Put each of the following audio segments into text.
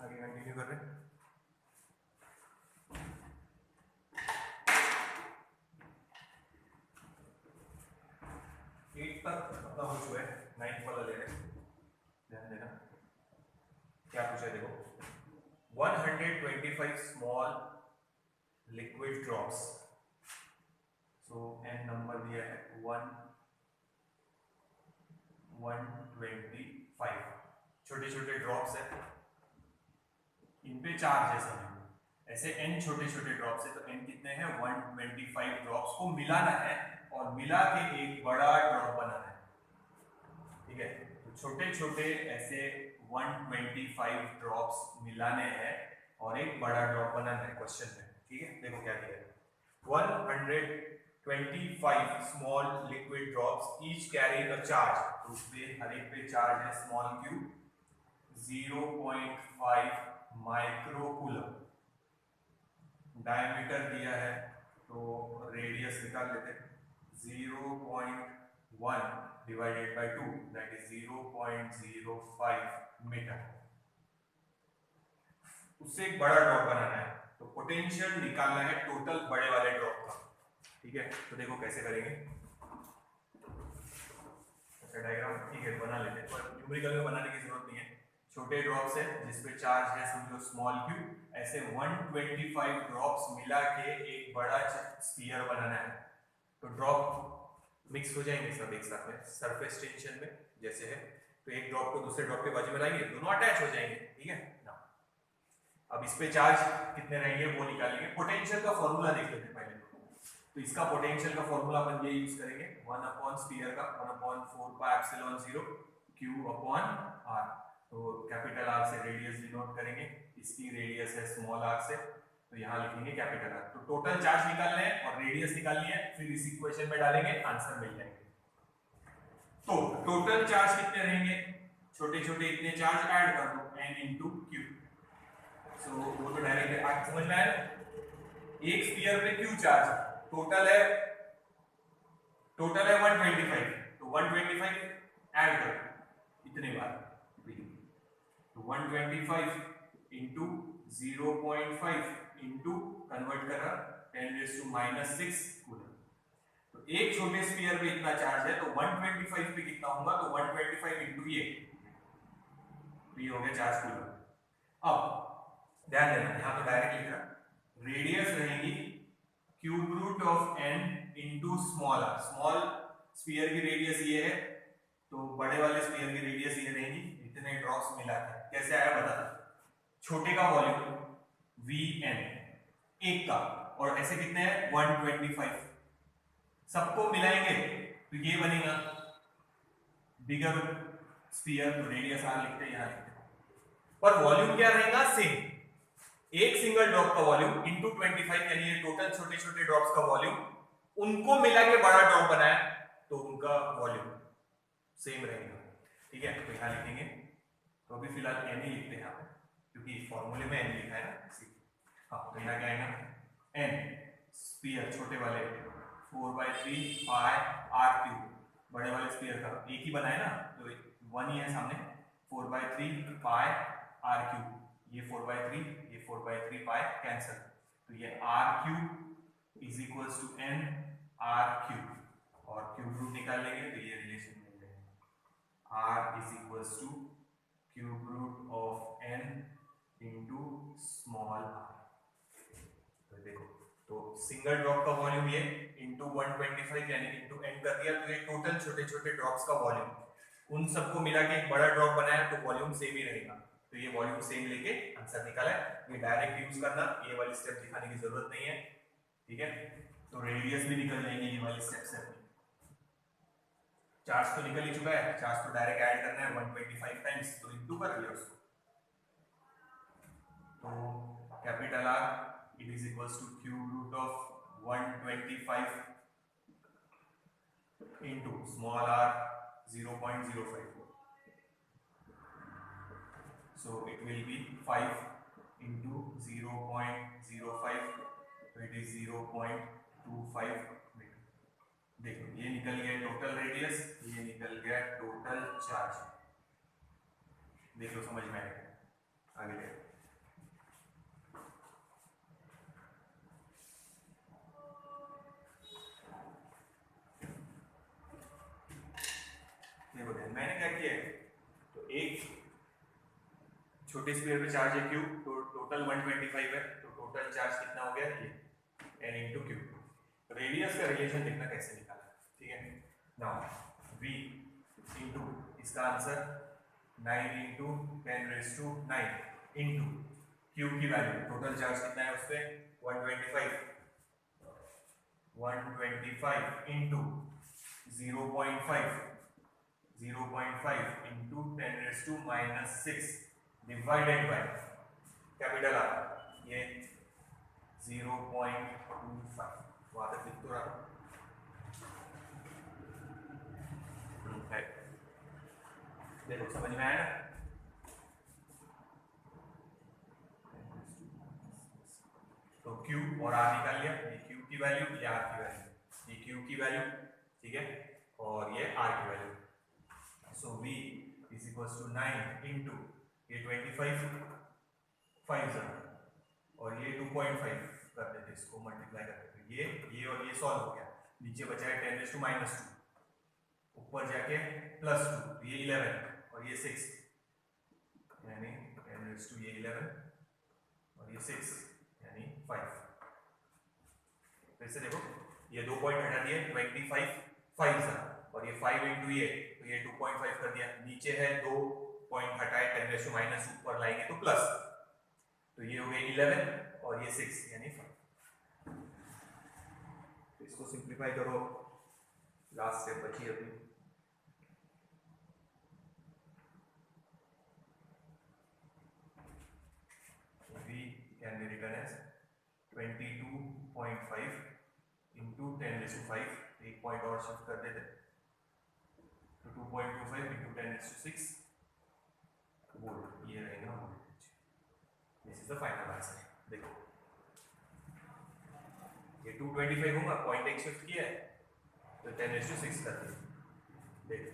आगे कंटिन्यू कर रहे हैं। एट तक अपना हो चुका है, 9 वाला ले रहे हैं, ध्यान देना क्या पूछा है। देखो 125 स्मॉल लिक्विड ड्रॉप्स, सो एन नंबर दिया है 125 छोटे छोटे ड्रॉप्स है, इन पे चार्ज है सभी, ऐसे n छोटे छोटे ड्रॉप्स है, तो n कितने हैं 125 ड्रॉप्स को मिलाना है और मिला के एक बड़ा ड्रॉप बनाना है। ठीक है, तो छोटे छोटे ऐसे 125 ड्रॉप्स मिलाने हैं और एक बड़ा ड्रॉप बनाना है क्वेश्चन में। ठीक है, देखो क्या दिया है, 125 small liquid drops each carry a charge, तो उसमें हर एक पे चार्ज है स्मॉल q 0.5 माइक्रोकूलम, डायमीटर दिया है तो रेडियस निकाल लेते हैं, 0.1 divided by 2 that is 0.05 metre. उससे एक बड़ा ड्रॉप बनाना है, तो पोटेंशियल निकालना है टोटल बड़े वाले ड्रॉप का। ठीक है, तो देखो कैसे करेंगे, अच्छा डायग्राम ठीक है बना लेते हैं, पर न्यूमेरिकल में बनाने की जरूरत नहीं है। छोटे ड्रॉप्स है जिसपे चार्ज है समझो स्मॉल q, ऐसे 125 ड्रॉप्स मिला के एक बड़ा स्फीयर बनाना है। तो ड्रॉप मिक्स हो जाएंगे सब एक साथ में सरफेस टेंशन में जैसे है, तो एक ड्रॉप को दूसरे ड्रॉप के बाजू में लाएंगे, दोनों अटैच हो जाएंगे। ठीक है ना, अब इस पे चार्ज कितने रहेंगे वो निकालेंगे। पोटेंशियल का फॉर्मूला देख लेते हैं पहले, तो इसका पोटेंशियल का फॉर्मूला अपन ये यूज करेंगे 1 अपॉन स्फीयर का 1/4 pi epsilon 0 q upon r, तो कैपिटल R से रेडियस डिनोट करेंगे, इसकी रेडियस है स्मॉल r से, तो यहाँ लिखेंगे कैपिटल R। तो टोटल चार्ज निकालना है और रेडियस निकालनी है, फिर इस इक्वेशन में डालेंगे आंसर मिल जाएंगे। तो टोटल चार्ज कितने रहेंगे, छोटे छोटे इतने चार्ज ऐड कर दो n into q, सो वो तो डायरेक्ट समझ में आया ना, एक स्फीयर पे q चार्ज टोटल है 125, तो 125 ऐड करो इतने बार, तो 125 इंटू 0.5 इंटू कन्वर्ट करा 10⁻⁶ कूलम। तो एक छोटे स्फीयर पे इतना चार्ज है, तो 125 पे कितना होगा, तो 125 इंटू ये हो गया चार्ज कूलम। अब ध्यान देना, यहां तो डायरेक्ट लिख रहा, रेडियस रहेगी cube root of n into small r, small sphere की रेडियस ये है, तो बड़े वाले स्फीयर की रेडियस ये रहेगी, इतने ड्रॉप्स मिला के कैसे आया बता, छोटे का वॉल्यूम vn एक का, और ऐसे कितने हैं 125, सबको मिलाएंगे तो ये बनेगा बिगर स्फीयर, तो रेडियस r लिखते हैं, यहां लिखते हैं, पर वॉल्यूम क्या रहेगा सेम, एक सिंगल ड्रॉप का वॉल्यूम इंटू 25, यानी ये टोटल छोटे छोटे ड्रॉप्स का वॉल्यूम, उनको मिला के बड़ा ड्रॉप बनाया तो उनका वॉल्यूम सेम रहेगा। ठीक है, तो यहां लिखेंगे, तो अभी फिलहाल n ही लिखते हैं यहाँ पे क्योंकि फॉर्मूले में n लिखा है ना। हाँ, तो यहाँ क्या आएगा, n स्फीयर छोटे वाले 4/3 पाई r³, बड़े वाले स्फीयर का एक ही बनाए ना, तो 1 ही है सामने, 4/3 पाई r³, ये 4/3 ये 4/3 पाई कैंसिल, तो ये r³ is equals to n r³ और क्यूब रूट निकाल लेंगे तो ये रिलेशन मिल जाएगा, r is equals to cube root of n into small r। तो देखो, तो सिंगल ड्रॉप का वॉल्यूम ये इंटू 125 यानी इंटू n कर दिया, तो ये टोटल छोटे छोटे ड्रॉप्स का वॉल्यूम, उन सबको मिला के एक बड़ा ड्रॉप बनाया तो वॉल्यूम सेम ही रहेगा, तो ये वॉल्यूम सेम लेके आंसर निकाला है। ये डायरेक्ट यूज करना, ये वाली स्टेप दिखाने की जरूरत नहीं है। ठीक है, तो रेडियस भी निकल जाएगी ये वाली स्टेप से, चार्ज तो निकल ही चुका है, चार्ज तो डायरेक्ट ऐड करना है 125 टाइम्स, तो इंटू कर दिया उसको, तो capital R it is equals to cube root of 125 into small r 0.05, so it will be 5 into 0.05, so it is 0.25 metre. देखो ये निकल गया टोटल रेडियस, ये निकल गया टोटल चार्ज, देख लो समझ में आएगा। आगे देखो, छोटे स्फीयर पे चार्ज है Q, तो टोटल 125 है, तो टोटल चार्ज कितना हो गया ये n इंटू क्यू। रेडियस का रिलेशन देखना कैसे निकाला, ठीक है। नाउ v इंटू इसका आंसर 9 इंटू 10⁻⁹ इंटू क्यू की वैल्यू, टोटल चार्ज कितना है उस पर 125 into 0.5 into 10⁻⁻6 divided by capital R, ये 0.25 वहां तक लिख तो रहा है, देखो समझ में आया ना। तो Q और R निकाल लिया, ये Q की वैल्यू, ये R की वैल्यू, ये Q की वैल्यू, ठीक है, और ये R की value. So V is equals to 9 into ये 25 5 और ये 2.5 कर देते, इसको मल्टीप्लाई कर देते, ये और ये सॉल्व हो गया, नीचे बचा है 10⁻², ऊपर जाके +2, ये 11 और ये 6, यानी 10⁻, ये 11 और ये 6 यानी 5। फिर से देखो, ये 2 पॉइंट हटा दिए, 25 5 और ये 5 इंटू ये, तो ये 2.5 कर दिया, नीचे है 2 पॉइंट हटाए 10⁻, ऊपर लाएंगे तो प्लस, तो ये हो गए 11 और ये 6 यानी 5। तो इसको सिंप्लीफाई करो, लास्ट स्टेप बची अभी, v can be written as 22.5 into 10⁻⁵, एक पॉइंट और शिफ्ट कर देते, तो 2.25 इंटू 10⁻⁶ वोल्ट, ये रहेगा voltage. This is the final answer. देखो ये 225 होगा, पॉइंट एक शिफ्ट किया है तो 10⁻⁶ कर दिया। देखो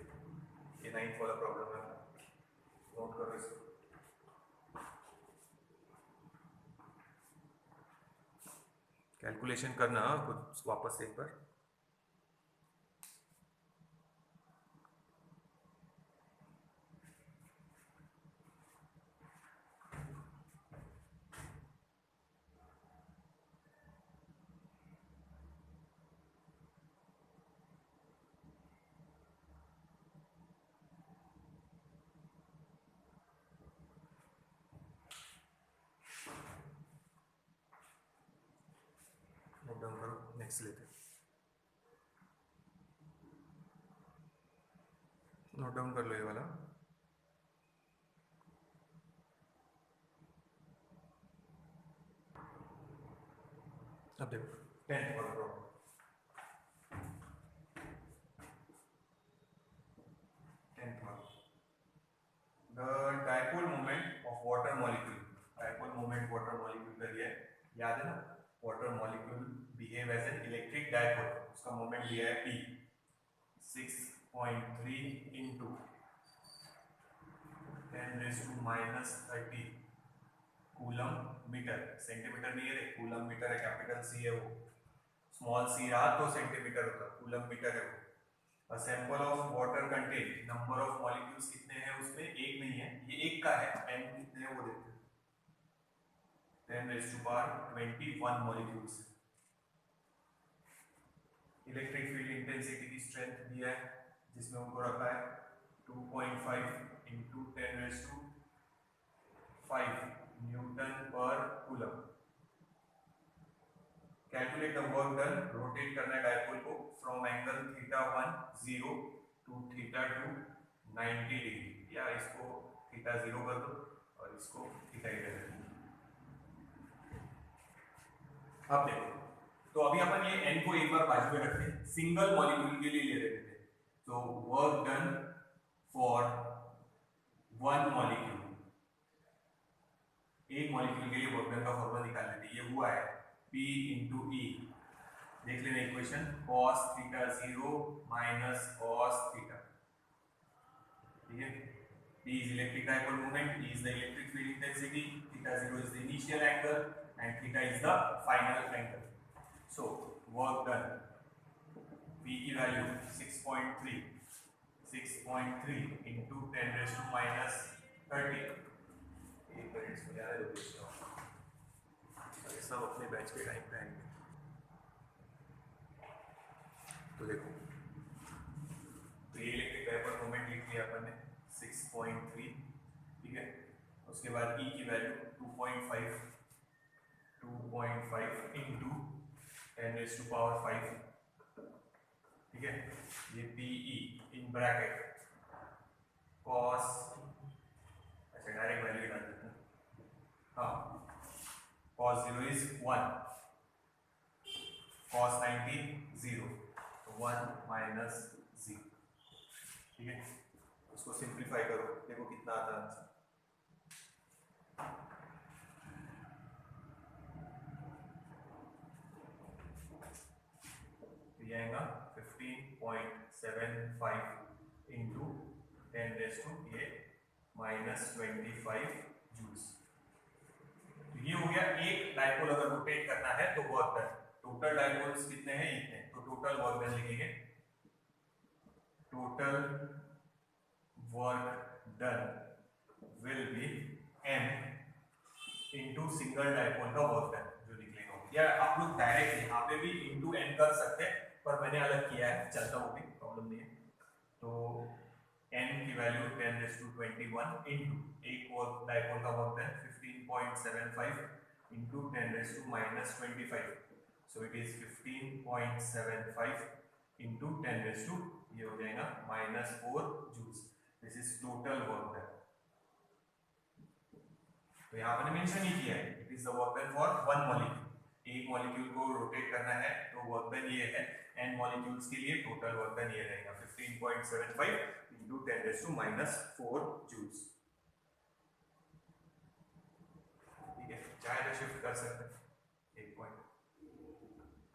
ये 9th वाला प्रॉब्लम है, नोट करो इसको। कैलकुलेशन करना कुछ वापस एक बार। नोट डाउन करो, नेक्स्ट लेते, नोट डाउन कर लो ये वाला। अब देखो 10th वाला प्रॉब्लम, 10th वाला, the dipole moment of water molecule, dipole moment water molecule का दिया है, याद है ना, water molecule behave as an electric dipole, उसका मोमेंट दिया है P 6.3 into 10⁻⁻30 coulomb metre, centimetre नहीं है, कूलम मीटर है, कैपिटल C है वो, स्मॉल c रहा तो सेंटीमीटर होता, कूलम मीटर है वो। A sample of water contain, number of molecules कितने हैं उसमें, एक नहीं है, ये एक का है, n कितने हैं वो देखते हैं, 10⁻21 मॉलिक्यूल्स। इलेक्ट्रिक फील्ड इंटेंसिटी की स्ट्रेंथ दिया है, जिसमें उनको रखा है 2.5 इंटू 10⁻5 न्यूटन पर coulomb. Calculate the work done, rotate करना है डायपोल को फ्रॉम एंगल θ1 0 टू θ2 90 डिग्री, या इसको θ0 कर दो और इसको θ कर दो। अब देखो, तो अभी अपन ये n को एक बार बाजू में रखते हैं, सिंगल मॉलिक्यूल के लिए ले लेते थे, तो work done for one molecule, एक मॉलिक्यूल के लिए वर्क डन का फॉर्मूला निकाल लेते हैं, ये हुआ है P इंटू E, देख लेना इक्वेशन, cos θ0 माइनस cos θ, ठीक है। P is electric dipole moment, E is the electric field intensity, θ0 is the initial angle and θ is the final angle. So work done, P की value 6.3 into 10⁻⁻30 minutes में यार सब अपने batch के time पे आएंगे। तो देखो, तो ये इलेक्ट्रिक डाइपोल मोमेंट लिख लिया अपन ने 6.3, ठीक है। उसके बाद E की वैल्यू 2.5 इंटू 10⁵, ठीक है। ये PE इन ब्रैकेट cos, अच्छा डायरेक्ट वैल्यू डाल देते हैं, हाँ, cos 0 इज 1, cos 90 0, तो 1 माइनस 0, ठीक है। उसको सिंप्लीफाई करो, देखो कितना आता है आंसर। तो ये आएगा 15.75 इंटू 10⁻⁻⁻25 जूल्स। तो ये हो गया एक डाइपोल अगर रोटेट करना है तो वर्क डन। टोटल डाइपोल्स कितने हैं? इतने। तो टोटल वर्क डन लिखेंगे, total work done will B m into single dipole का वर्क डन जो निकलेगा। या आप लोग डायरेक्ट यहाँ पे भी इंटू n कर सकते हैं, पर मैंने अलग किया है, चलता वो भी प्रॉब्लम नहीं है। तो n की वैल्यू 10⁻21 इंटू एक वर्क डाइपोल का work done 15.75 into 10⁻⁻25, so it is 15.75 into 10 ये हो जाएगा -4 joules. This is total work done. तो यहाँ पर मेंशन ही किया है, it is the work done for one molecule. एक मॉलिक्यूल को रोटेट करना है तो वर्क डन ये है, n मॉलिक्यूल्स के लिए टोटल वर्क डन ये रहेगा 15.75 इंटू 10⁻⁻4 जूल्स, ठीक है। चाहे तो शिफ्ट कर सकते हैं,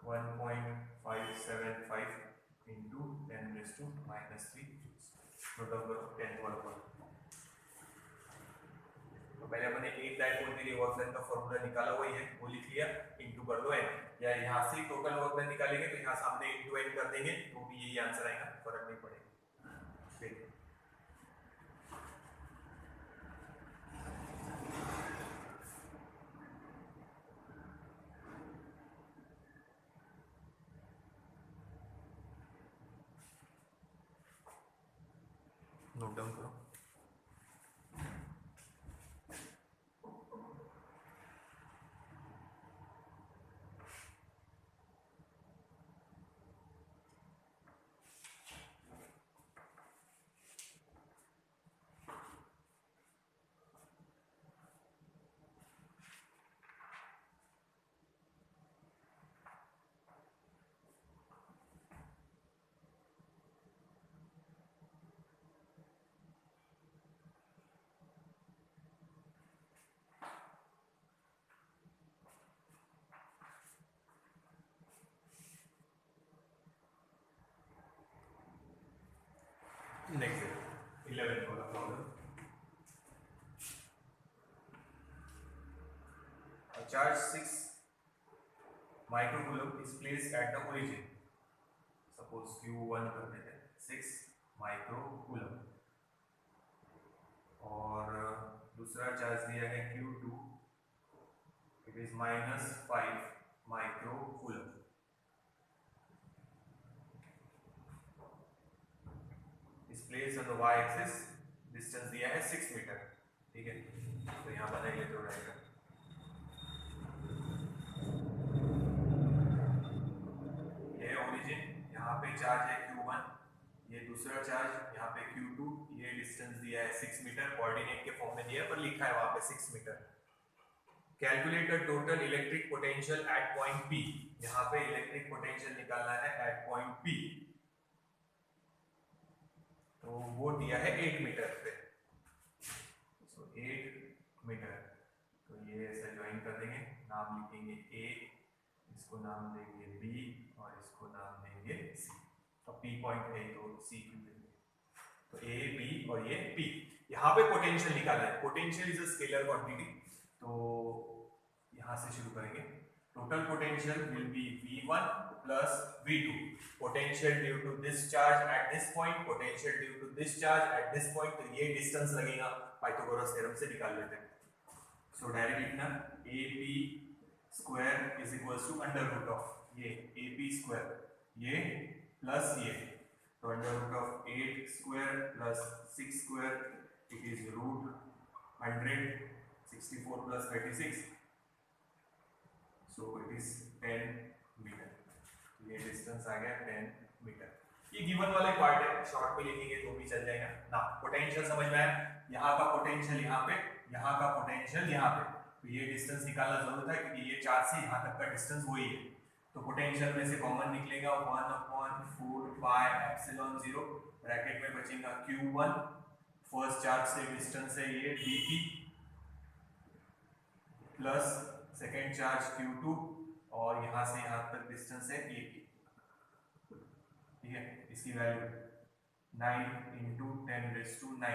1.575 into 10⁻⁻3 joules, total work 10 work. तो पहले अपने एक डाइपोल के लिए वर्क डन का फॉर्मूला निकाला वही है, वो लिख लिया, इंटू कर दो n, या यहाँ से टोटल वर्क डन निकालेंगे तो यहाँ सामने इंटू n कर देंगे तो भी यही आंसर आएगा, फर्क नहीं पड़ेगा। नोट डाउन करो। नेक्स्ट 11 वाला problem. A charge 6 microcoulomb is placed at the origin. Suppose Q1 कर देते हैं 6 microcoulomb, और दूसरा चार्ज दिया है Q2, it is -5 microcoulomb। Place on the y axis, distance दिया है 6 मीटर, ठीक है। तो यहाँ बनाइए तो रहेगा ये ओरिजिन, यहाँ पे चार्ज है Q1, ये दूसरा चार्ज यहाँ पे Q2, ये डिस्टेंस दिया है 6 मीटर, कोऑर्डिनेट के फॉर्म में दिया है पर लिखा है वहाँ पे 6 metre. Calculate the total electric potential at point P, यहाँ पे इलेक्ट्रिक पोटेंशियल निकालना है एट पॉइंट P, तो वो दिया है 8 मीटर पे, सो 8 मीटर। तो ये ऐसे ज्वाइन कर देंगे, नाम लिखेंगे A, इसको नाम देंगे B और इसको नाम देंगे C। अब P पॉइंट है तो C क्यों देंगे, तो A B और ये P। यहाँ पे पोटेंशियल निकालना है, potential is a scalar quantity, तो यहाँ से शुरू करेंगे। Total potential will be V1 plus V2, potential due to this charge at this point, potential due to this charge at this point, तो ये डिस्टेंस लगेगा, पाइथागोरस थ्योरम से निकाल लेते हैं। सो डायरेक्ट लिखना A P square is equals to under root of ये A P square ये प्लस ये, तो under root of 8 square plus 6 square it is root 100, 64 plus 36, so it is 10 metre. ये डिस्टेंस आ गया 10 मीटर। ये given वाले पार्ट है, शॉर्ट में लिखेंगे तो भी चल जाएगा ना। पोटेंशियल समझ में आया, यहाँ का पोटेंशियल यहाँ पे, यहाँ का पोटेंशियल यहाँ पे, तो ये डिस्टेंस निकालना जरूरत है क्योंकि ये 4 से यहाँ तक का डिस्टेंस वही है। तो पोटेंशियल में से कॉमन निकलेगा 1/4 पाई एप्सिलॉन 0, ब्रैकेट में बचेगा q1, फर्स्ट चार्ज से डिस्टेंस है ये dp, plus second charge q2 और यहाँ से यहाँ तक डिस्टेंस है ap, ठीक है। इसकी value 9 into 10⁻⁹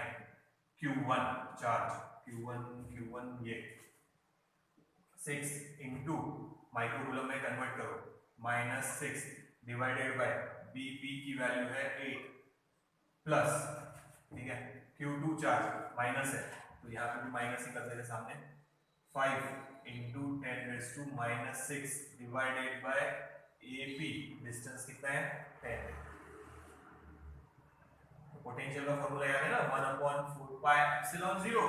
q1 charge, q1 ये 6 इंटू माइक्रोकूलम में कन्वर्ट करो -6 डिवाइडेड बाय bp की वैल्यू है 8 प्लस, ठीक है, q2 चार्ज माइनस है तो यहाँ पे भी माइनस ही कर देते सामने, 5 into 10⁻⁻6 divided by ap, distance कितना है 10। पोटेंशियल का फॉर्मूला याद है ना, 1/4 pi epsilon 0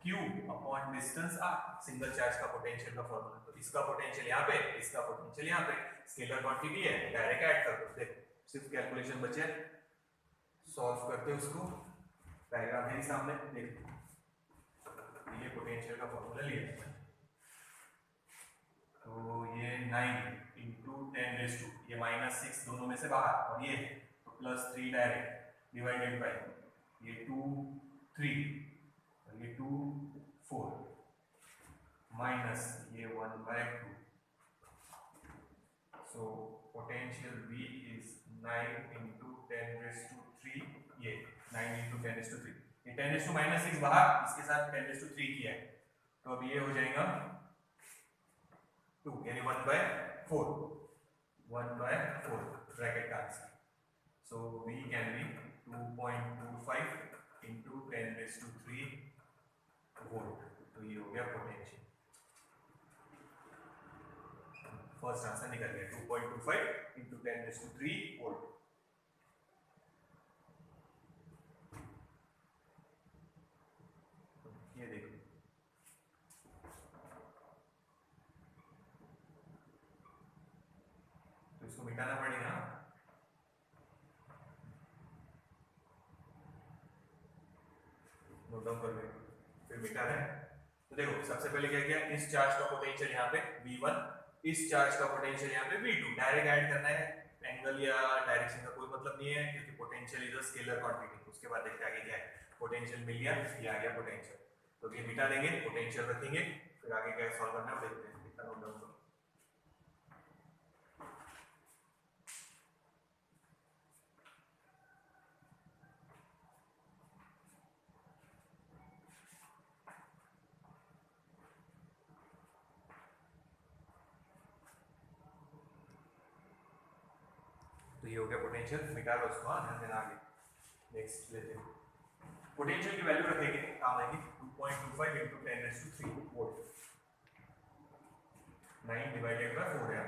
q upon distance r, single charge का पोटेंशियल का फॉर्मूला। तो इसका पोटेंशियल यहाँ पे, इसका पोटेंशियल यहाँ पे, स्केलर क्वांटिटी है, डायरेक्ट ऐड कर दो। देख सिर्फ कैलकुलेशन बचे, सॉल्व करते उसको, डायग्राम है सामने, देख ये पोटेंशियल का फॉर्मूला लिया, तो ये 9 इंटू 10⁻², ये -6 दोनों में से बाहर और ये तो +3 डायरेक्ट डिवाइडेड बाय ये 2 3 और ये 2 4 माइनस ये 1/2, so potential V is 9 into 10⁻³ ये 9 इंटू 10⁻³ ये 10⁻⁻6 बाहर, इसके साथ 10⁻³ किया है तो अब ये हो जाएगा 2 यानी 1/4 ब्रैकेट का answer. So V can be 2.25 into 10⁻³ volt, तो ये हो गया पोटेंशियल। फर्स्ट आंसर निकल गया 2.25 इंटू 10⁻³ वोल्ट। ये देखो तो इसको मिटाना पड़ेगा, नोट डाउन कर लो, फिर मिटा रहे हैं। तो देखो सबसे पहले क्या किया, इस चार्ज का पोटेंशियल यहाँ पे V1, इस चार्ज का पोटेंशियल यहाँ पे V2, डायरेक्ट ऐड करना है, एंगल या डायरेक्शन का कोई मतलब नहीं है क्योंकि potential is a scalar quantity. उसके बाद देखते आगे क्या है, पोटेंशियल मिल गया, ये आ गया पोटेंशियल, तो ये मिटा देंगे, पोटेंशियल रखेंगे, फिर आगे क्या सॉल्व करना है देखते हैं, कितना नोट डाउन करो। तो ये हो गया पोटेंशियल, मिटा लो उसको, ध्यान देना। आगे नेक्स्ट लेते हैं, पोटेंशियल की वैल्यू रखेंगे, काम आएगी 2.25 इंटू 10⁻³ वोल्ट, 9 डिवाइडेड बाय 4 है,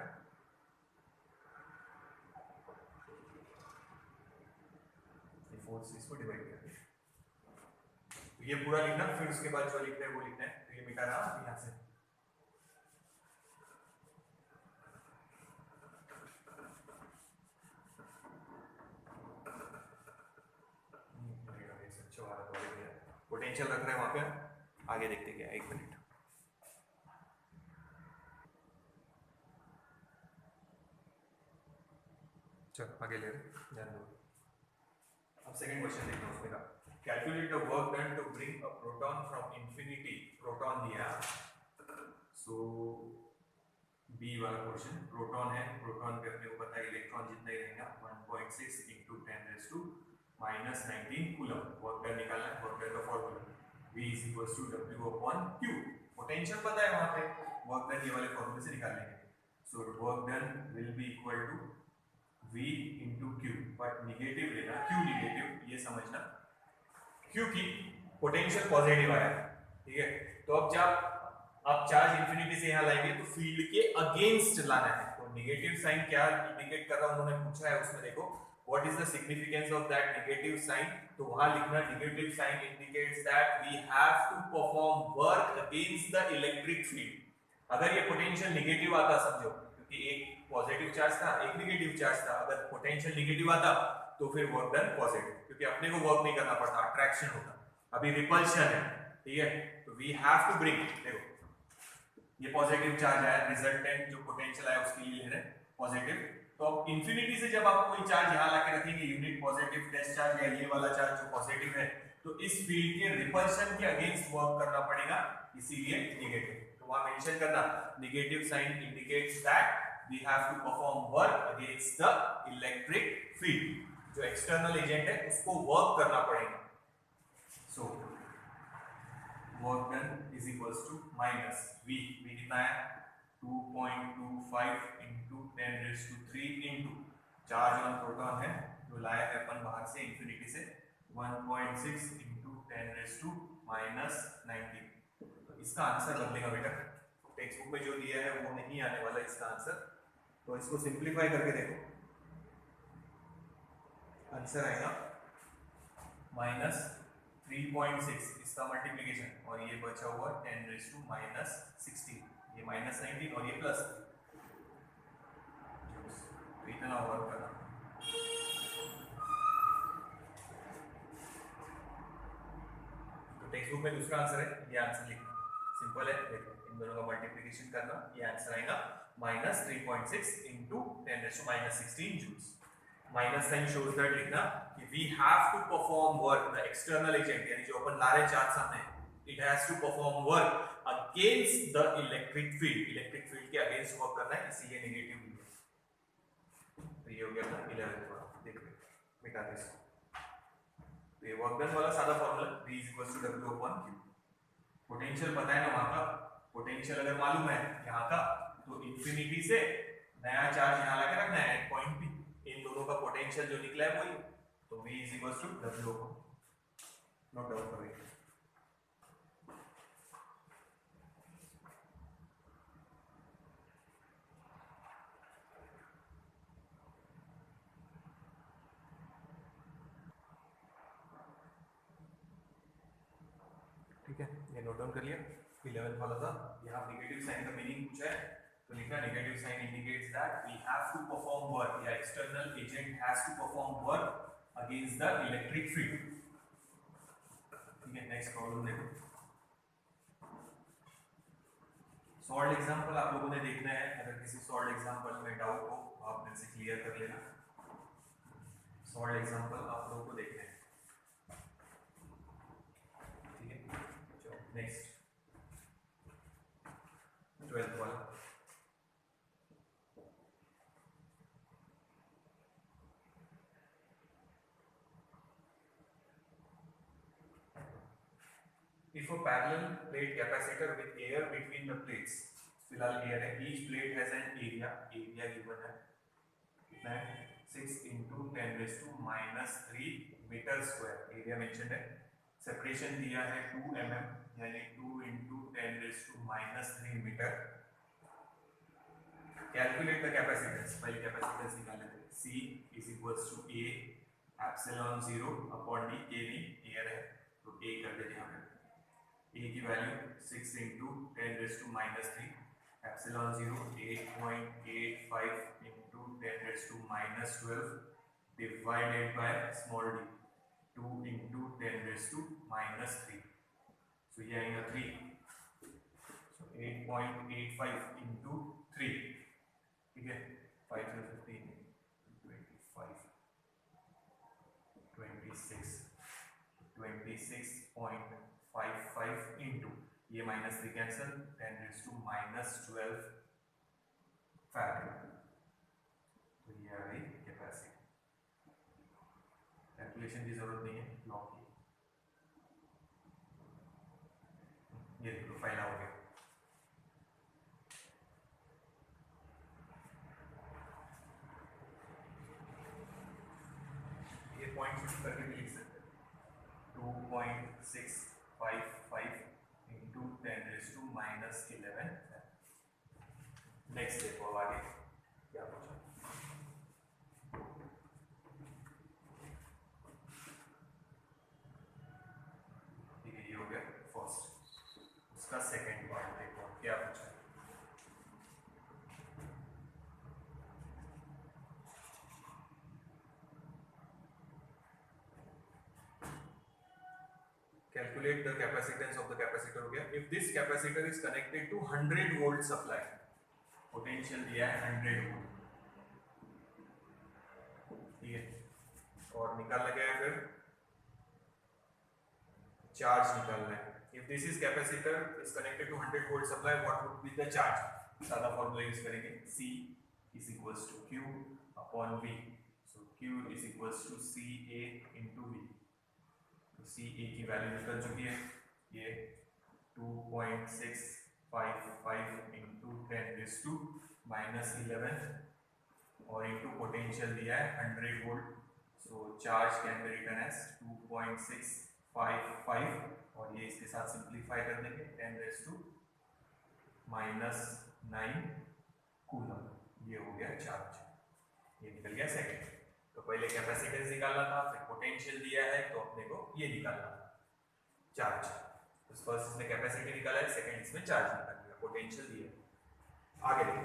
ये 4 से इसको डिवाइड कर दिया, तो ये पूरा लिखना, फिर उसके बाद जो लिखना है वो लिखना है। तो ये मिटा रहा हूं यहाँ से, पोटेंशियल रख रहे हैं वहां पे, आगे देखते क्या, 1 मिनट। चलो आगे ले रहे, ध्यान दो। अब सेकंड क्वेश्चन देखना उसमें का, calculate the work done to bring a proton from infinity, proton दिया, सो बी वाला क्वेश्चन, प्रोटॉन है, प्रोटॉन पे अपने को पता है इलेक्ट्रॉन जितना ही रहेगा, 1.6 इंटू 10⁻⁻19 कूलम। वर्क डन निकालना है, वर्क डन का formula V is equals to W upon Q, potential पता है वहां पे, वर्क डन ये वाले फॉर्मूले से निकाल लेंगे। So work done will be equal to V into Q, but negative लेना, क्यों निगेटिव ये समझना, क्योंकि पोटेंशियल पॉजिटिव आया, ठीक है। तो अब जब आप चार्ज इंफिनिटी से यहाँ लाएंगे तो फील्ड के अगेंस्ट लाना है। तो नेगेटिव साइन क्या इंडिकेट कर रहा है उन्होंने पूछा है, उसमें देखो what is the significance of that negative sign. तो वहां लिखना negative sign indicates that we have to perform work against the electric field. अगर ये पोटेंशियल नेगेटिव आता, समझो क्योंकि एक पॉजिटिव चार्ज था एक नेगेटिव चार्ज था, अगर पोटेंशियल नेगेटिव आता तो फिर वर्क डन पॉजिटिव, क्योंकि अपने को वर्क नहीं करना पड़ता, अट्रैक्शन होता। अभी रिपल्शन है, ठीक है। तो वी हैव टू ब्रिंग, देखो ये पॉजिटिव चार्ज आया, रिजल्टेंट जो पोटेंशियल आया उसके लिए ले रहे पॉजिटिव। तो अब इंफिनिटी से जब आप कोई चार्ज यहां लाके रखेंगे, यूनिट पॉजिटिव टेस्ट चार्ज या ये वाला चार्ज जो पॉजिटिव है, तो इस फील्ड के रिपल्शन के अगेंस्ट वर्क करना पड़ेगा, इसीलिए नेगेटिव। तो वहां मेंशन करना negative sign indicates that we have to perform work against the electric field. जो एक्सटर्नल एजेंट है उसको वर्क करना पड़ेगा। So work done is equals to minus v कितना है 2.25 into 10 raised to 3 into charge on proton है जो लाया है अपन बाहर से इंफिनिटी से 1.6 into 10 raised to -19। तो इसका आंसर बदलेगा बेटा, टेक्स्ट बुक में जो दिया है वो नहीं आने वाला इसका आंसर। तो इसको सिंप्लीफाई करके देखो, आंसर आएगा -3.6 इसका मल्टीप्लिकेशन, और ये बचा हुआ 10 raised to -16, ये -19 और ये प्लस, तो इतना वर्क करना। तो टेक्स्ट बुक में दूसरा आंसर है, ये आंसर लिखना सिंपल है। देखो इन दोनों का मल्टीप्लिकेशन करना, ये आंसर आएगा -3.6 into 10 raised to -16 joules. Minus sign shows that लिखना कि we have to perform work, the external agent यानी जो अपन ला रहे चार्ज सामने, it has to perform work against the electric field, electric field के अगेंस्ट वर्क करना है, इसीलिए नेगेटिव है। तो ये हो गया अपना 11th वाला, देखो मिटा दे इसको। तो ये वर्क डन वाला सादा फार्मूला V = W/Q। पोटेंशियल पता है ना वहां का, पोटेंशियल अगर मालूम है यहाँ का, तो इंफिनिटी से नया चार्ज यहाँ लाके रखना है एंड पॉइंट पे, इन दोनों का पोटेंशियल जो निकला है वही, तो V = W/Q। नोट डाउन करें। ठीक है, ये नोट डाउन कर लिया। 11th वाला था, यहाँ नेगेटिव साइन का मीनिंग पूछा है, तो लिखा negative sign indicates that we have to perform work, या external agent has to perform work against the electric field. ठीक है, नेक्स्ट प्रॉब्लम देखो। सॉल्व एग्जांपल आप लोगों ने देखना है, अगर किसी सॉल्व एग्जांपल में डाउट हो आप मेरे से क्लियर कर लेना। सॉल्व एग्जांपल आप लोगों को देखना है, ठीक है। चलो नेक्स्ट 12th वाला। If a parallel plate capacitor with air between the plates, फिलहाल एयर है, each plate has an area given है कितना है 6 into 10 raised to -3 metre square, area mention है। सेपरेशन दिया है 2 mm यानी 2 into 10 raised to -3 metre. Calculate the capacitance, पहले कैपेसिटेंस निकाल लेते हैं। C = A epsilon 0 upon d, K भी एयर है तो A कर देते हैं। A की value 6 into 10 raised to -3, epsilon 0 8.85 into 10 raised to -12 divided by small d 2 into 10 raised to -3, so ये आएगा 3, so 8.85 into 3, ठीक है। 5 to 15 25 26 26.55 into ये -3 कैंसिल 10 raised to -12 फैराड, तो ये आ गई कैपेसिटी। कैलकुलेशन की जरूरत नहीं है, लॉ की। ये देखो फाइल हो गया। ये पॉइंट करके भी लिख सकते हैं 2.6 नेक्स्ट देखो अब आगे क्या पूछा। ठीक है, ये हो गया फर्स्ट। उसका सेकंड पार्ट देखो क्या पूछा। Calculate the capacitance of the capacitor हो गया। If this capacitor is connected to 100 volt supply, potential दिया है 100 वोल्ट, ठीक है, और निकालना क्या है फिर, चार्ज निकालना है। If this is capacitor is connected to 100 volt supply, what would be the charge? सादा फॉर्मूला यूज करेंगे, C is equals to Q upon V. So Q is equals to CA into V. सी ए की value निकल चुकी है, ये 2.655 into 10⁻⁻11 और into potential दिया है 100 volt. So charge can be written as 2.655 और ये इसके साथ सिंप्लीफाई कर देंगे 10⁻⁹ कूलम। ये हो गया चार्ज, ये निकल गया सेकंड। तो पहले कैपेसिटेंस निकालना था, फिर पोटेंशियल दिया है तो अपने को ये निकालना था चार्ज। तो फर्स्ट इसमें कैपेसिटी निकाला है, सेकंड इसमें चार्ज निकाल दिया, पोटेंशियल दिया है। आगे देखो,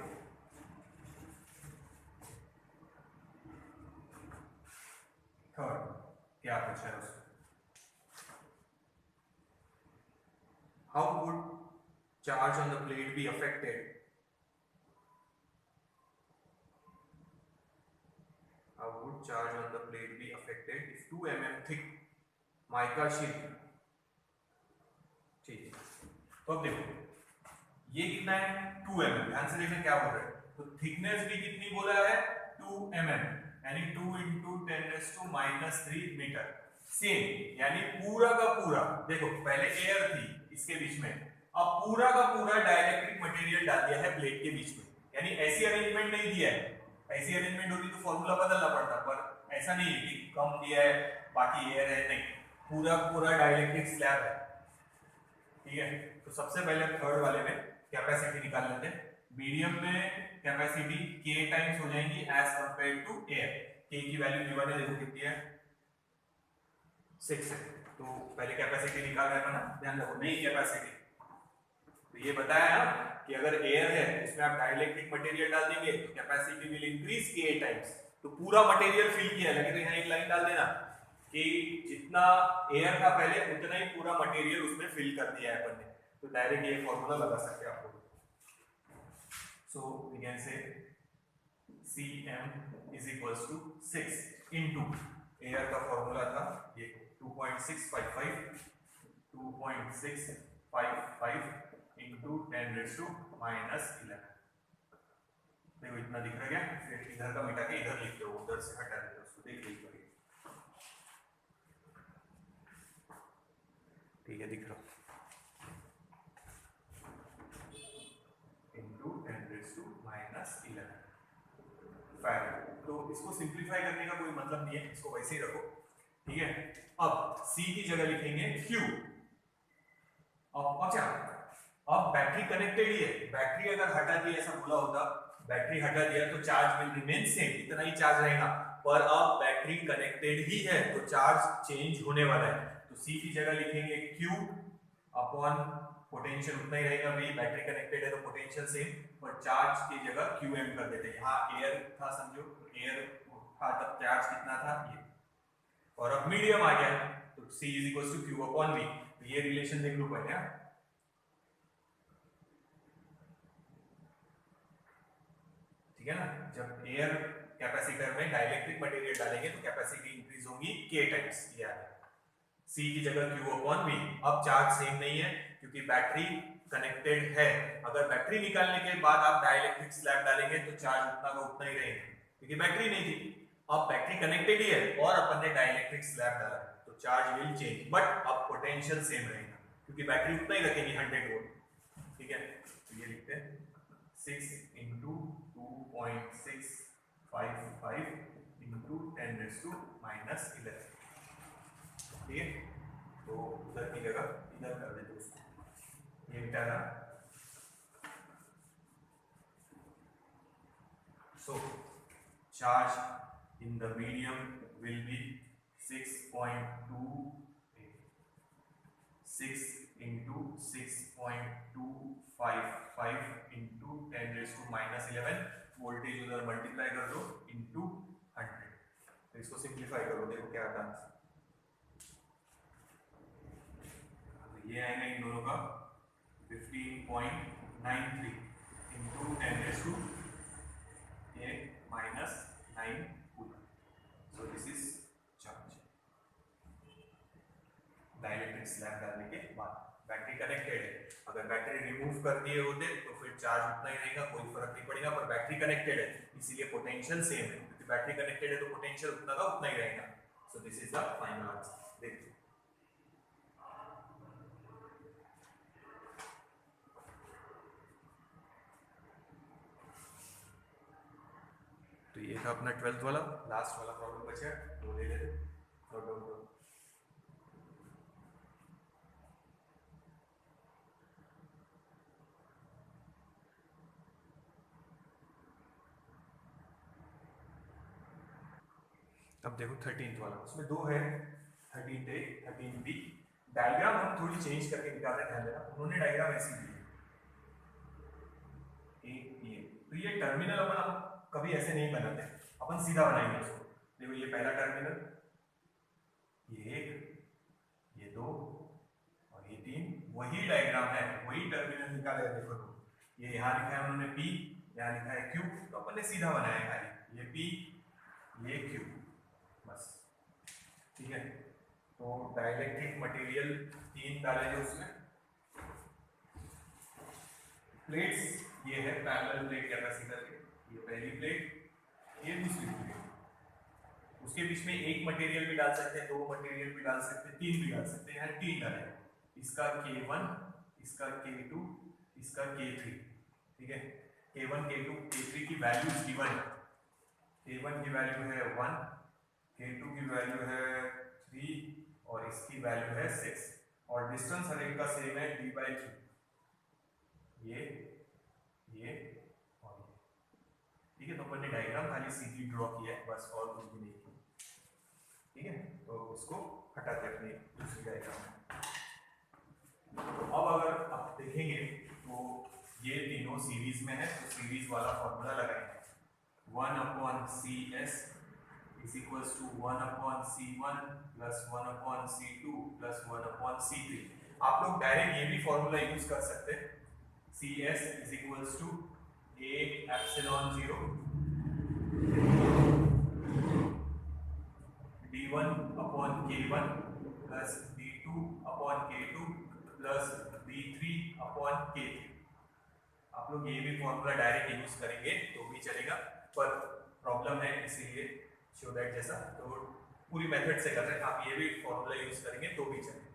थर्ड क्या पूछा है उसमें, how would charge on the plate be affected, how would charge on the plate be affected if 2 mm thick mica sheet, ठीक है। तो अब देखो ये कितना है 2 mm, ध्यान से देखना क्या बोल रहे हैं। तो थिकनेस भी कितनी बोला है 2 mm, यानी 2 into 10⁻³ मीटर। सेम, यानी पूरा का पूरा, देखो पहले एयर थी इसके बीच में, अब पूरा का पूरा डाइलेक्ट्रिक मटेरियल डाल दिया है प्लेट के बीच में। यानी ऐसी अरेंजमेंट नहीं दिया है, ऐसी अरेंजमेंट होती तो फॉर्मूला बदलना पड़ता, पर ऐसा नहीं है कि कम दिया है बाकी एयर है, नहीं, पूरा पूरा डाइलेक्ट्रिक स्लैब है, ठीक है। तो सबसे पहले थर्ड वाले में कैपेसिटी निकाल लेते हैं। मीडियम में कैपेसिटी K टाइम्स हो जाएंगी as compare to air. K की वैल्यू गिवन है, देखो कितनी है 6 है। तो पहले कैपेसिटी निकाल रहे हैं ना, ध्यान रखो, नहीं कैपेसिटी तो ये बताया ना कि अगर एयर है इसमें आप डाइलेक्ट्रिक मटेरियल डाल देंगे तो capacity will increase K times. तो पूरा मटेरियल फिल किया, लेकिन तो यहाँ एक लाइन डाल देना कि जितना एयर था पहले उतना ही पूरा मटेरियल उसमें फिल कर दिया है अपन ने। तो डायरेक्ट ये फॉर्मूला लगा सकते हैं आप लोग। So we can say Cm is equals to 6 into air का फॉर्मूला था ये 2.655 into 10⁻⁻11। देखो इतना दिख रहा क्या, फिर इधर का मिटा के इधर लिख दो, उधर से हटा दो उसको, देख लीजिए ठीक है, दिख रहा into 10⁻⁻11 फैराड। तो इसको सिंप्लीफाई करने का कोई मतलब नहीं है, इसको वैसे ही रखो, ठीक है। अब C की जगह लिखेंगे Q। अब बैटरी कनेक्टेड ही है, बैटरी अगर हटा दी ऐसा बोला होता, बैटरी हटा दिया तो चार्ज विल रिमेन सेम, इतना ही चार्ज रहेगा, पर अब बैटरी कनेक्टेड ही है तो चार्ज चेंज होने वाला है। तो C की जगह लिखेंगे Q अपॉन पोटेंशियल उतना ही रहेगा, भी बैटरी कनेक्टेड है तो पोटेंशियल सेम, और चार्ज की जगह Qm कर देते हैं। यहाँ एयर था समझो, एयर था तब चार्ज कितना था ये, और अब मीडियम आ गया तो C is equals to Q upon V। तो ये रिलेशन देख लो पहले, ठीक है ना। जब एयर कैपेसिटर में डाइलेक्ट्रिक मटेरियल डालेंगे तो कैपेसिटी इंक्रीज होगी K टाइम्स, ये आ गया C की जगह Q upon V। अब चार्ज सेम नहीं है क्योंकि बैटरी कनेक्टेड है, अगर बैटरी निकालने के बाद आप डाइलेक्ट्रिक स्लैब डालेंगे तो चार्ज उतना का उतना ही रहेगा क्योंकि बैटरी नहीं थी। अब बैटरी कनेक्टेड ही है और अपन ने डाइलेक्ट्रिक स्लैब डाला तो चार्ज विल चेंज, बट अब पोटेंशियल सेम रहेगा क्योंकि बैटरी उतना ही रखेगी 100 वोल्ट, ठीक है। तो ये लिखते हैं 6 into 2.655 into 10⁻⁻11, ठीक है। तो उधर की जगह इधर कर देते उसको, ये मिटाना So charge in the medium will be 6 into 6.255 into 10⁻⁻11 voltage उधर मल्टीप्लाई कर दो इंटू 100। तो इसको सिंप्लीफाई करो, देखो क्या आता है। ये आएगा इन दोनों का 15.93 into 10⁻⁻9 coulomb. So this is charge. Dielectric slab डालने के बाद बैटरी कनेक्टेड है, अगर बैटरी रिमूव कर दिए होते तो फिर चार्ज उतना ही रहेगा, कोई फर्क नहीं पड़ेगा, पर बैटरी कनेक्टेड है इसीलिए पोटेंशियल सेम है, क्योंकि बैटरी कनेक्टेड है तो पोटेंशियल उतना का उतना ही रहेगा। So this is the final answer. देखिए तो ये था अपना 12th वाला, लास्ट वाला प्रॉब्लम बचा, वो ले लेते। नोट डाउन करो। अब देखो 13th वाला, उसमें दो है, 13A 13B। डायग्राम हम थोड़ी चेंज करके निकाल रहे हैं, ध्यान देना। उन्होंने डायग्राम ऐसी दी है, तो ये टर्मिनल अपन कभी ऐसे नहीं बनाते, अपन सीधा बनाएंगे उसको। देखो ये पहला टर्मिनल, ये एक, ये दो और ये तीन, वही डायग्राम है, वही टर्मिनल निकाले। देखो ये यहाँ लिखा है उन्होंने P, यहाँ लिखा है Q, तो अपन ने सीधा बनाया खाली, ये P ये Q, बस ठीक है। तो डाइलेक्ट्रिक मटेरियल तीन डाले जो उसमें प्लेट्स, ये है पैरेलल प्लेट कैपेसिटर के, ये पहली प्लेट, ये दूसरी प्लेट। उसके बीच में एक मटेरियल भी डाल सकते हैं, दो मटेरियल भी डाल सकते हैं, तीन भी डाल सकते हैं, तीन डाले, इसका K1, इसका K2, इसका K3, ठीक है। K1 K2 K3 की वैल्यूज गिवन है, K1 की वैल्यू है 1, K2 की वैल्यू है 3 और इसकी वैल्यू है 6, और डिस्टेंस हर एक का सेम है d/3, ये और ये, ठीक है। तो अपन ने डायग्राम खाली सीधी ड्रॉ किया है, बस और कुछ भी नहीं किया, ठीक है। तो उसको हटाते अपने दूसरी डायग्राम में। अब अगर आप देखेंगे तो ये तीनों सीरीज में है, तो सीरीज वाला फॉर्मूला लगाएंगे, 1/CS is equals to 1/C1 plus 1/C2 plus 1/C3। आप लोग डायरेक्ट ये भी फॉर्मूला यूज कर सकते हैं, CS is equals to A epsilon 0 D1/K1 plus D2/K2 plus D3/K3। आप लोग ये भी फॉर्मूला डायरेक्ट यूज करेंगे तो भी चलेगा, पर प्रॉब्लम है इसीलिए शो दैट जैसा, तो पूरी मेथड से कर रहे हैं, आप ये भी फॉर्मूला यूज करेंगे तो भी चलेगा।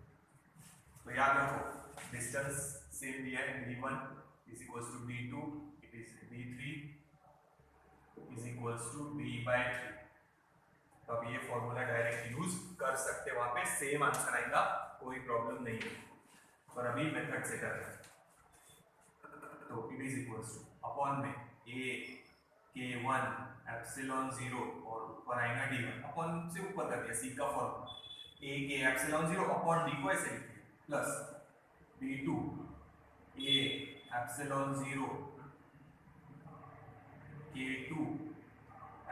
तो याद रखो डिस्टेंस सेम दिया है, D1 is equals to D2, it is D3 is equals to D/3। तो अब ये फॉर्मूला डायरेक्ट यूज कर सकते, वहां पे सेम आंसर आएगा, कोई प्रॉब्लम नहीं है, पर अभी मेथड से कर रहे हैं। तो it is equals two upon में A K1 एप्सिलॉन 0 और ऊपर आएगा D1, अपॉन से ऊपर कर दिया, सी का formula, A K epsilon 0 upon D को ऐसे लिखते हैं, plus D2 A epsilon 0 K2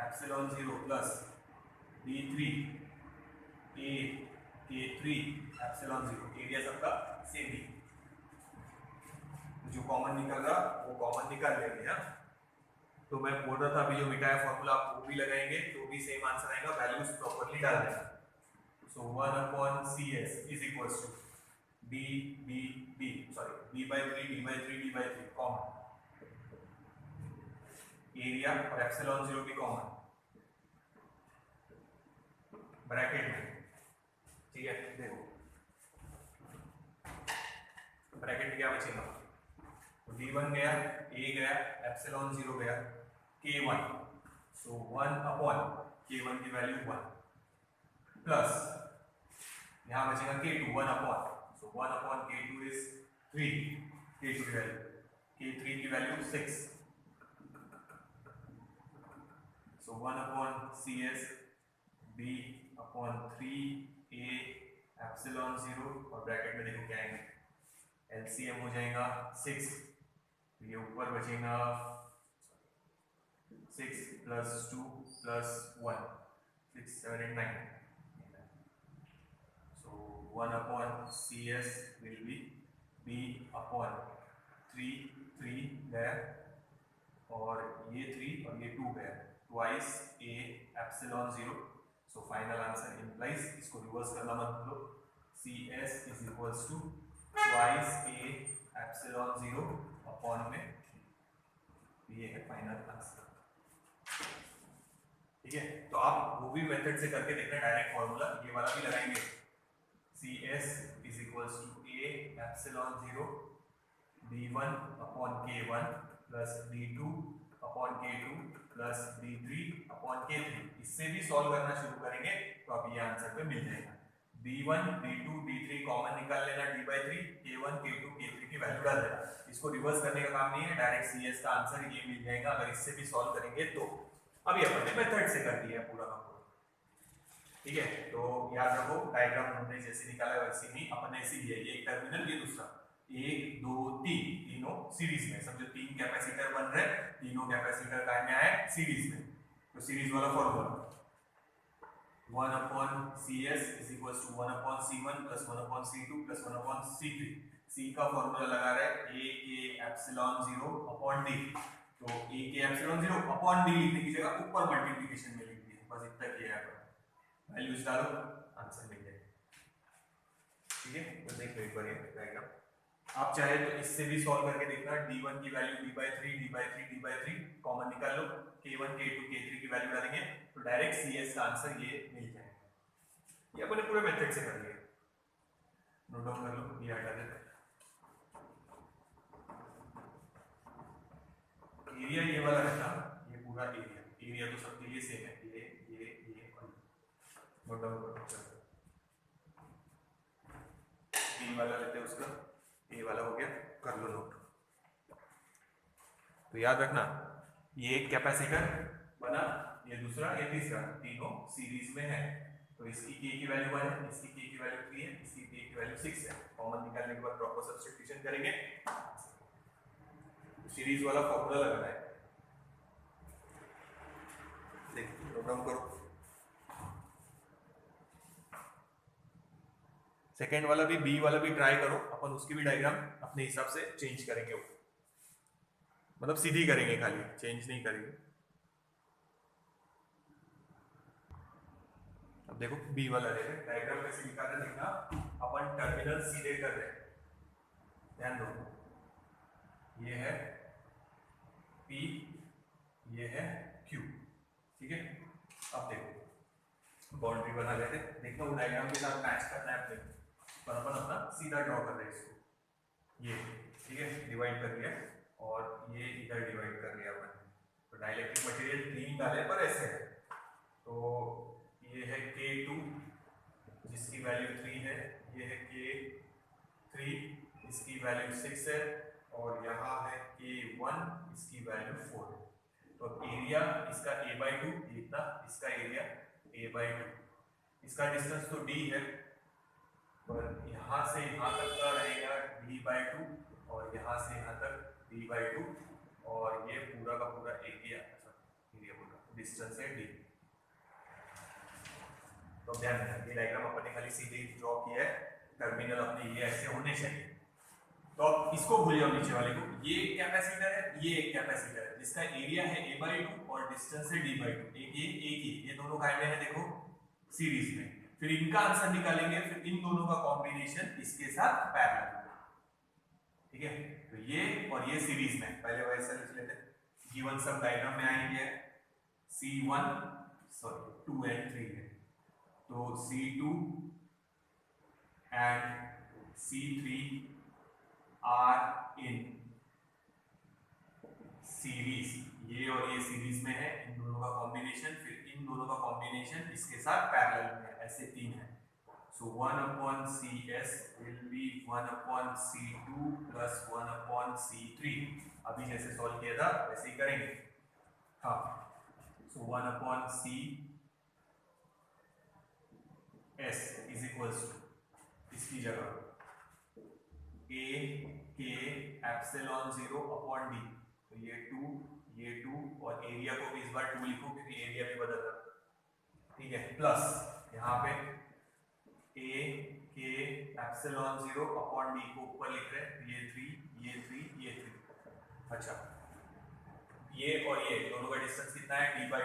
epsilon 0 plus D3 A K3 epsilon 0। Area सबका सेम ही, जो कॉमन निकल रहा वो कॉमन निकाल लेंगे। हाँ, तो मैं बोल रहा था अभी जो मिटाया फॉर्मूला आप वो भी लगाएंगे तो भी सेम आंसर आएगा, वैल्यूज प्रॉपर्ली डाल देना। So 1/CS is equals to D/3 common, area और एप्सिलॉन 0 भी कॉमन ब्रैकेट में, ठीक है। देखो ब्रैकेट में क्या बचेगा, तो D1 गया, A गया, एप्सिलॉन 0 गया, K1, सो 1/K1 की वैल्यू 1 प्लस यहाँ बचेगा K2 1/, so 1/K2 is 3, K2 की वैल्यू, K3 की value 6 so 1 upon C S B upon 3a epsilon 0 और ब्रैकेट में देखो क्या आएंगे, एलसीएम हो जाएगा 6, ये ऊपर बचेगा 6 plus 2 plus 1, 6 7 8 9, so 1 upon cs will be b upon 3 गया और ये 3 और ये 2 गया, twice a epsilon 0, so final answer implies, इसको रिवर्स करना मत लो, cs is equals to twice a epsilon 0 upon में, ये है फाइनल आंसर। ठीक है, तो आप वो भी मेथड से करके देखना, डायरेक्ट फॉर्मूला ये वाला भी लगाएंगे, cs is equals to a epsilon 0 b1 upon k1 plus b2 upon k2 plus b3 upon k3, इससे भी सॉल्व करना शुरू करेंगे तो आप ये आंसर पे मिल जाएगा। b1 b2 b3 कॉमन निकाल लेना d/3, k1 k2 k3 की वैल्यू डाल देना, इसको रिवर्स करने का काम नहीं है, डायरेक्ट cs का आंसर ये मिल जाएगा अगर इससे भी सॉल्व करेंगे तो। अभी अपन ने मेथड से कर दिया पूरा का पूरा। ठीक है, तो याद रखो डायग्राम हमने जैसे निकाला वैसे ही अपन ने इसी लिया, ये एक टर्मिनल ये दूसरा, 1 2 3 तीनों सीरीज में, समझो 3 कैपेसिटर बन रहे, तीनों कैपेसिटर काय में आए सीरीज में, तो सीरीज वाला formula 1 upon cs is equals to 1 upon c1 plus 1 upon c2 plus 1 upon c3, c का फॉर्मूला लगा रहा है a के एप्सिलॉन 0 upon d, तो a के एप्सिलॉन 0 upon d लिखने की जगह ऊपर मल्टीप्लिकेशन में लिख दिया, बस इतना किया है, वैल्यूज डालो आंसर मिल जाएगा। ठीक है, तो देखो एक बार ये डायग्राम, आप चाहे तो इससे भी सॉल्व करके देखना, d1 की value d/3 d/3 d/3 common निकाल लो, k1 k2 k3 की वैल्यू डालेंगे तो डायरेक्ट cs का आंसर ये मिल जाएगा। ये अपने पूरे मेथड से कर लिया, नोट डाउन कर लो, ये हटा देते हैं। एरिया ये वाला रहता, ये पूरा एरिया तो सबके लिए सेम है, ये और नोट डाउन करो, बी वाला लेते हैं उसका, ए वाला हो गया, कर लो नोट। तो याद रखना ये एक कैपेसिटर बना, ये दूसरा ये तीसरा, तीनों सीरीज में है, तो इसकी k की वैल्यू 1 है, इसकी k की वैल्यू 3 है, इसकी k की वैल्यू 6 है, कॉमन निकालने के बाद प्रॉपर सब्स्टिट्यूशन करेंगे, सीरीज वाला फॉर्मूला लगाना है। देखो नोट डाउन करो, सेकेंड वाला भी बी वाला भी ट्राई करो, अपन उसकी भी डायग्राम अपने हिसाब से चेंज करेंगे, मतलब सीधी करेंगे, खाली चेंज नहीं करेंगे। अब देखो बी वाला डायग्राम कैसे दिखा रहे देखना, अपन टर्मिनल सीधे कर रहे हैं, ध्यान दो, ये है P, ये है Q, ठीक है। अब देखो बाउंड्री बना लेते, देखो वो डायग्राम के साथ मैच करना है अपने, पर अपन अपना सीधा ड्रॉ कर रहे हैं इसको, ये ठीक है, डिवाइड कर लिया और ये इधर डिवाइड कर लिया अपन, तो डाइलेक्ट्रिक मटेरियल 3 डाले पर ऐसे है, तो ये है K2 जिसकी वैल्यू 3 है, ये है K3 इसकी वैल्यू 6 है, और यहाँ है K1 इसकी वैल्यू 4 है। तो अब एरिया इसका a/2, इतना इसका एरिया a/2, इसका डिस्टेंस तो d है, पर यहाँ से यहाँ तक का रहेगा d/2 और यहाँ से यहाँ तक d/2, और ये पूरा का पूरा एरिया बोला डिस्टेंस है d। तो ध्यान रखना ये डायग्राम अपन ने खाली सीधे ड्रॉ किया है, टर्मिनल अपने ये ऐसे होने चाहिए, तो अब इसको भूल जाओ नीचे वाले को, ये एक कैपेसिटर है, ये एक कैपेसिटर है जिसका एरिया है a/2 और डिस्टेंस है d/2, एक ये दोनों काय में है देखो सीरीज में, फिर इनका आंसर निकालेंगे, फिर इन दोनों का कॉम्बिनेशन इसके साथ पैरेलल, ठीक है। तो ये और ये सीरीज में, पहले वैसे लिख लेते हैं, गिवन सब डायग्राम में आएंगे, C1 सॉरी 2 and 3 है, तो C2 and C3 are in series, ये और ये सीरीज में है, इन दोनों का कॉम्बिनेशन, फिर इन दोनों का कॉम्बिनेशन इसके साथ पैरेलल में, ऐसे 3 है, सो 1 upon CS will be 1 upon C2 plus 1 upon C3, अभी जैसे सॉल्व किया था वैसे ही करेंगे। हाँ, so 1/c s is equals to इसकी जगह a k epsilon 0 upon d, तो ये 2 और एरिया को भी इस बार 2 लिखो क्योंकि एरिया भी बदल रहा है, ठीक है, प्लस यहाँ पे a k epsilon 0 upon d को ऊपर लिख रहे हैं, ये 3 अच्छा, ये और ये दोनों का डिस्टेंस कितना है d/2,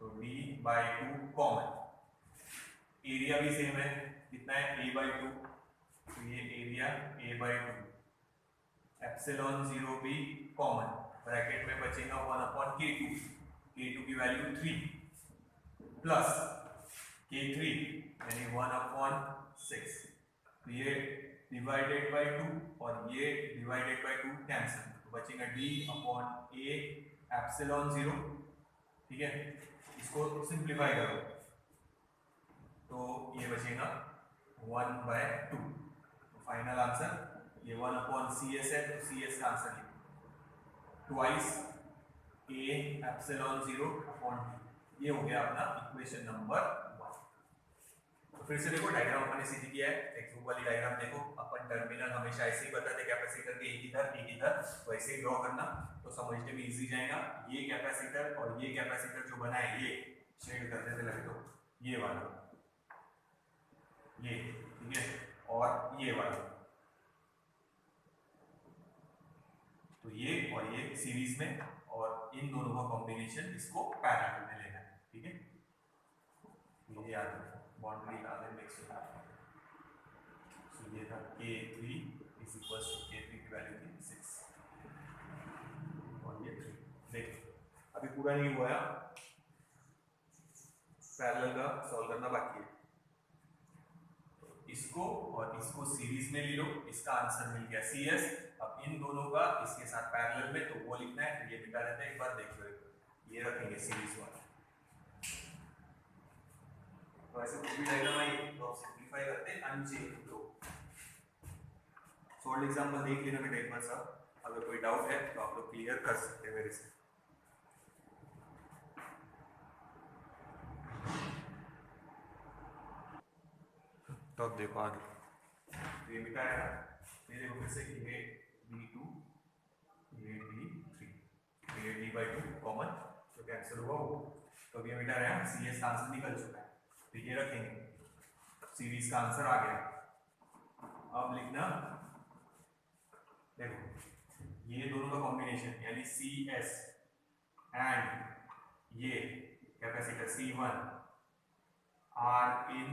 तो d/2 कॉमन, एरिया भी सेम है, कितना है a/2, तो ये एरिया a/2, एप्सिलॉन 0 भी कॉमन, ब्रैकेट में बचेगा 1/k2, k2 की वैल्यू 3 प्लस k3 यानी 1/6, तो ये डिवाइडेड बाय 2 और ये डिवाइडेड बाय 2 कैंसिल, तो बचेगा d/a एप्सिलॉन 0, ठीक है, इसको सिंप्लीफाई करो तो ये बचेगा 1/2, तो फाइनल आंसर ये 1/cs है, तो cs का आंसर लिखो twice a epsilon 0 upon d, ये हो गया अपना इक्वेशन नंबर 1। तो फिर से देखो डायग्राम अपने सीधी किया है, टेक्स्ट बुक वाली डायग्राम देखो, अपन टर्मिनल हमेशा ऐसे ही बताते कैपेसिटर के एक इधर वैसे ही ड्रॉ करना, तो समझने में इजी जाएगा। ये कैपेसिटर और ये कैपेसिटर जो बना है ये शेड करने से लगे तो ये वाला, ये ठीक है, और ये वाला, तो ये और ये सीरीज में, और इन दोनों का कॉम्बिनेशन इसको पैरेलल में लेना है, ठीक है, ये याद रखो, बाउंड्री आगे मिक्स होता है, सो ये था k3 is equals to k3 की वैल्यू थी 6 और ये 3, देखो अभी पूरा नहीं हुआ है, पैरेलल का सॉल्व करना बाकी है, इसको और इसको सीरीज में ले लो, इसका आंसर मिल गया CS। अब इन दोनों का इसके साथ पैरेलल में, तो वो लिखना है, ये मिटा देते हैं, एक बार देख लो, ये रखेंगे सीरीज वाला, तो ऐसे कुछ भी डायग्राम आई तो आप सिंपलीफाई करते हैं अनचेंज, तो सॉल्व एग्जांपल देख लेना बेटा एक बार सब, अगर कोई डाउट है तो आप लोग क्लियर कर सकते हैं मेरे से। तो अब देखो आगे, ये मिटा है ना, ये देखो फिर से ये d2 ये d3 ये d/2 कॉमन, तो कैंसिल हुआ वो, तो अब ये मिटा रहे हैं, CS का आंसर निकल चुका है, तो ये रखेंगे, सीरीज का आंसर आ गया। अब लिखना, देखो ये दोनों का कॉम्बिनेशन यानी CS एंड ये capacitor C1 are in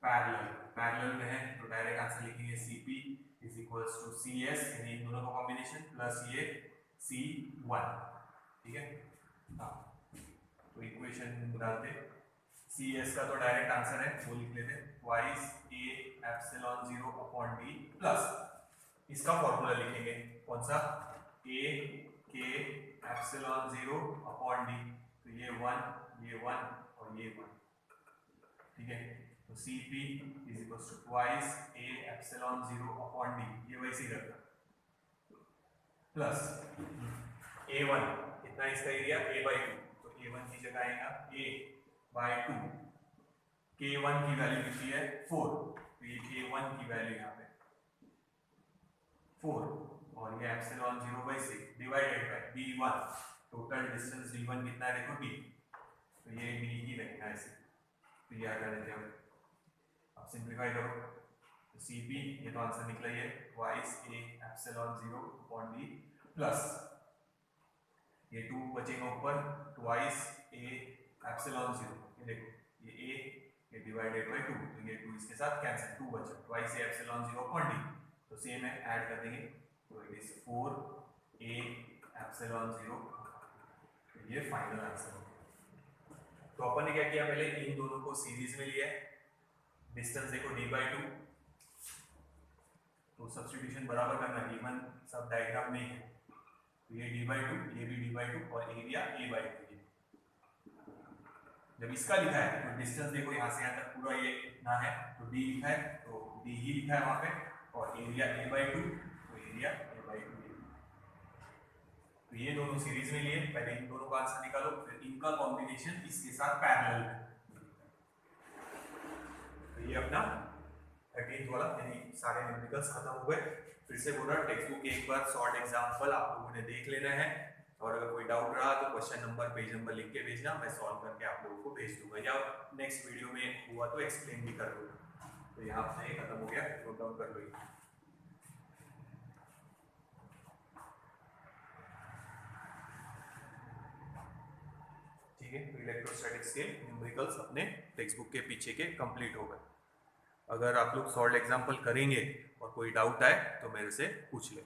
parallel में है, तो डायरेक्ट आंसर लिखेंगे Cp is equals to CS, यानी इन दोनों का कॉम्बिनेशन प्लस ये C1, ठीक है, हाँ, तो इक्वेशन डालते, CS का तो डायरेक्ट आंसर है, वो लिख लेते हैं twice a epsilon 0 upon d plus इसका फॉर्मूला लिखेंगे, कौन सा, a k epsilon 0 upon d, तो ये 1 और ये 1, ठीक है, तो Cp is equals to twice a epsilon 0 upon d, ये वैसे ही रखना, प्लस a1 इतना इसका एरिया a/2, तो a1 की जगह आएगा a/2, k1 की वैल्यू कितनी है 4, तो ये k1 की वैल्यू यहाँ पे 4, और ये epsilon 0/6 divided by d1, total distance d1 कितना है देखो d, तो ये d ही रखना है ऐसे, तो ये आ जाते हैं, अब सिंप्लीफाई करो, तो Cp ये तो आंसर निकला ही है twice a epsilon 0 upon d plus ये 2 बचेगा ऊपर ट्वाइस a एप्सिलॉन 0, ये देखो ये a ये डिवाइडेड बाय 2, तो ये 2 इसके साथ कैंसिल, 2 बचा, twice a epsilon 0 upon d, तो सेम है ऐड कर देंगे, तो इट इज 4a एप्सिलॉन 0, तो ये फाइनल आंसर हो गया। तो अपन ने क्या किया, पहले इन दोनों को सीरीज में लिया है, डिस्टेंस देखो d/2, तो सब्स्टिट्यूशन बराबर करना, d1 सब डायग्राम में है, तो ये d/2 ये भी d/2 और एरिया a/2, जब इसका लिखा है तो डिस्टेंस देखो यहाँ से यहाँ तक पूरा ये इतना है, तो d लिखा है तो d ही लिखा है वहां पे, और एरिया a/2 तो एरिया a/2, तो ये दोनों सीरीज में लिए, पहले इन दोनों का आंसर निकालो, फिर इनका कॉम्बिनेशन इसके साथ पैरेलल है। तो ये अपना 13th वाला यानी सारे न्यूमेरिकल्स खत्म हो गए। फिर से बोल रहा टेक्स्ट बुक एक बार शॉर्ट एग्जांपल आप लोगों ने देख लेना है, और अगर कोई डाउट रहा तो क्वेश्चन नंबर पेज नंबर लिख के भेजना, मैं सॉल्व करके आप लोगों को भेज दूंगा, या नेक्स्ट वीडियो में हुआ तो एक्सप्लेन भी कर दूंगा। तो यहाँ से खत्म हो गया, नोट डाउन कर लो। ठीक है, तो इलेक्ट्रोस्टैटिक्स के न्यूमेरिकल्स अपने टेक्स्ट बुक के पीछे के कंप्लीट हो गए। अगर आप लोग सॉल्व एग्जांपल करेंगे और कोई डाउट आए तो मेरे से पूछ लें।